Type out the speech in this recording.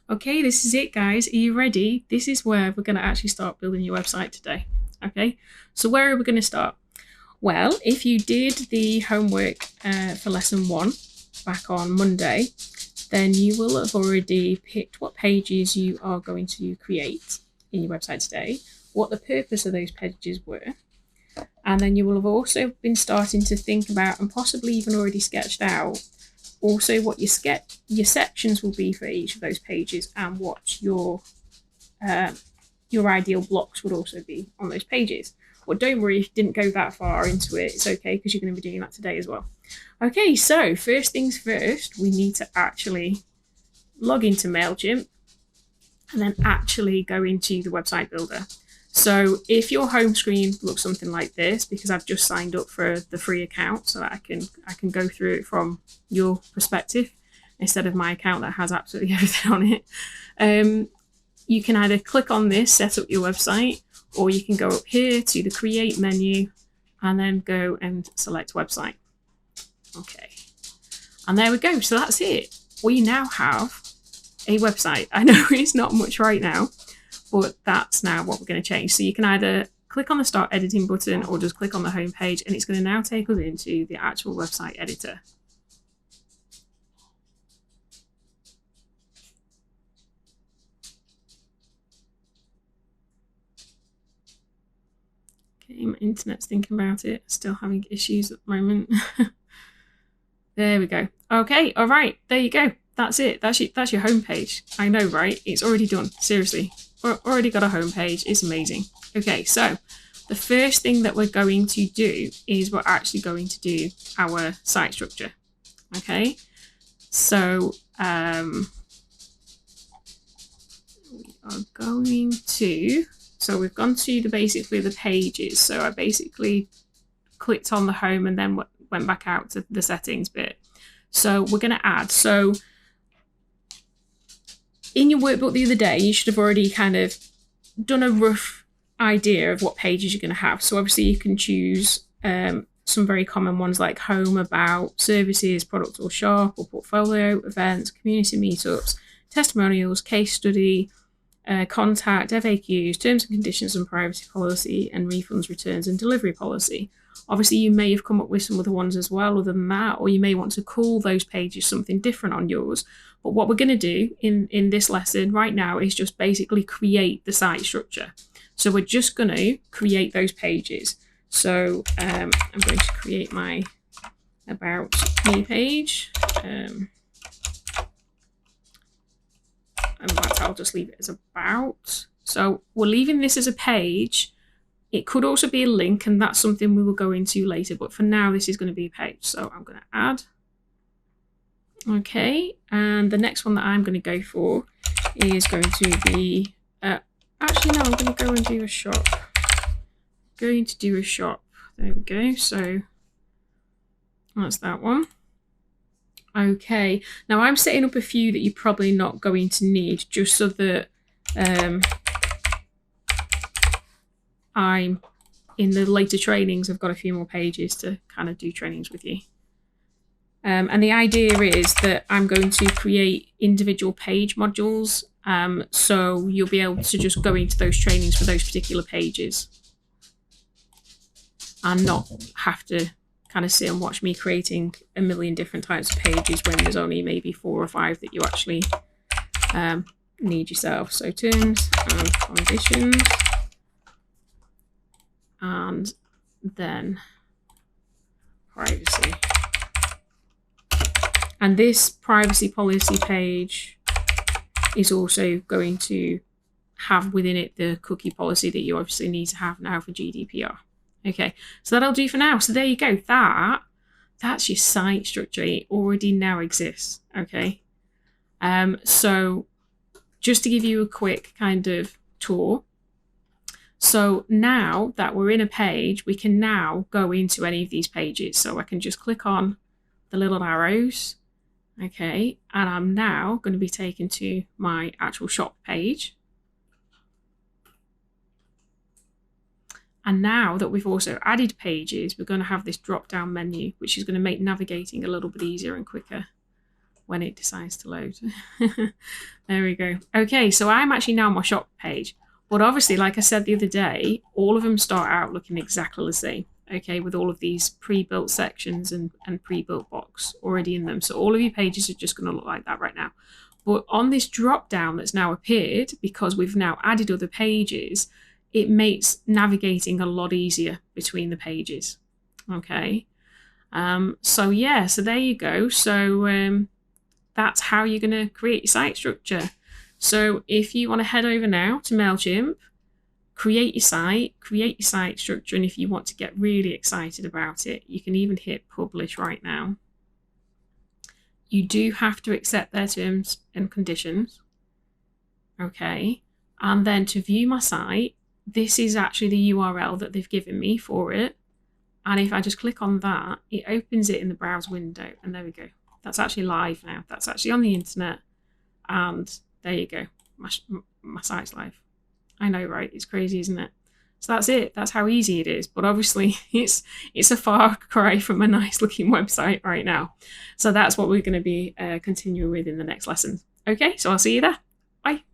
Okay, this is it, guys. Are you ready? This is where we're going to actually start building your website today. Okay, so where are we going to start? Well, if you did the homework for lesson 1 back on Monday, then you will have already picked what pages you are going to create in your website today, what the purpose of those pages were, and then you will have also been starting to think about and possibly even already sketched out also what your sections will be for each of those pages and what your ideal blocks would also be on those pages. But don't worry if you didn't go that far into it, it's okay because you're going to be doing that today as well. Okay, so first things first, we need to actually log into Mailchimp and then actually go into the website builder. So if your home screen looks something like this, because I've just signed up for the free account so that I can go through it from your perspective instead of my account that has absolutely everything on it. You can either click on this, set up your website, or you can go up here to the create menu and then go and select website. Okay, and there we go. So that's it. We now have a website. I know it's not much right now, but that's now what we're going to change. So you can either click on the start editing button or just click on the home page, and it's going to now take us into the actual website editor. Okay, my internet's thinking about it. Still having issues at the moment. There we go. Okay, all right, there you go. That's it. That's your home page. I know, right? It's already done. Seriously. Already got a home page. It's amazing. Okay, so the first thing that we're going to do is we're actually going to do our site structure. Okay, so we are going to, so we've gone to basically the pages. So I basically clicked on the home and then went back out to the settings bit. So we're going to add, so in your workbook the other day, you should have already kind of done a rough idea of what pages you're going to have. So obviously you can choose some very common ones like home, about, services, product or shop, or portfolio, events, community meetups, testimonials, case study, contact, FAQs, terms and conditions and privacy policy, and refunds, returns and delivery policy. Obviously, you may have come up with some other ones as well other than that, or you may want to call those pages something different on yours. But what we're going to do in this lesson right now is just basically create the site structure. So we're just going to create those pages. So I'm going to create my About Me page. In fact, I'll just leave it as About. So we're leaving this as a page. It could also be a link, and that's something we will go into later. But for now, this is going to be a page. So I'm going to add. Okay, and the next one that I'm going to go for is going to be, actually no, I'm going to go and do a shop. Going to do a shop. There we go. So that's that one. Okay, now I'm setting up a few that you're probably not going to need, just so that I'm in the later trainings, I've got a few more pages to kind of do trainings with you. And the idea is that I'm going to create individual page modules, so you'll be able to just go into those trainings for those particular pages and not have to kind of sit and watch me creating a million different types of pages when there's only maybe 4 or 5 that you actually need yourself. So terms and conditions, and then privacy. And this privacy policy page is also going to have within it the cookie policy that you obviously need to have now for GDPR. Okay, so that'll do for now. So there you go. That's your site structure. It already now exists. Okay. So just to give you a quick kind of tour. So now that we're in a page, we can now go into any of these pages. So I can just click on the little arrows. Okay, and I'm now going to be taken to my actual shop page. And now that we've also added pages, we're going to have this drop-down menu, which is going to make navigating a little bit easier and quicker. when it decides to load. There we go. Okay, so I'm actually now on my shop page. But obviously, like I said the other day, all of them start out looking exactly the same. Okay, with all of these pre-built sections and pre-built box already in them. So all of your pages are just going to look like that right now. But on this drop down that's now appeared, because we've now added other pages, it makes navigating a lot easier between the pages. Okay. So yeah, so there you go. So that's how you're going to create your site structure. So if you want to head over now to Mailchimp, create your site structure, and if you want to get really excited about it, you can even hit publish right now. You do have to accept their terms and conditions. Okay. And then to view my site, this is actually the URL that they've given me for it. And if I just click on that, it opens it in the browse window. And there we go. That's actually live now. That's actually on the internet. And there you go. My site's live. I know, right? It's crazy, isn't it? So that's it. That's how easy it is. But obviously, it's a far cry from a nice looking website right now. So that's what we're going to be continuing with in the next lesson. Okay, so I'll see you there. Bye.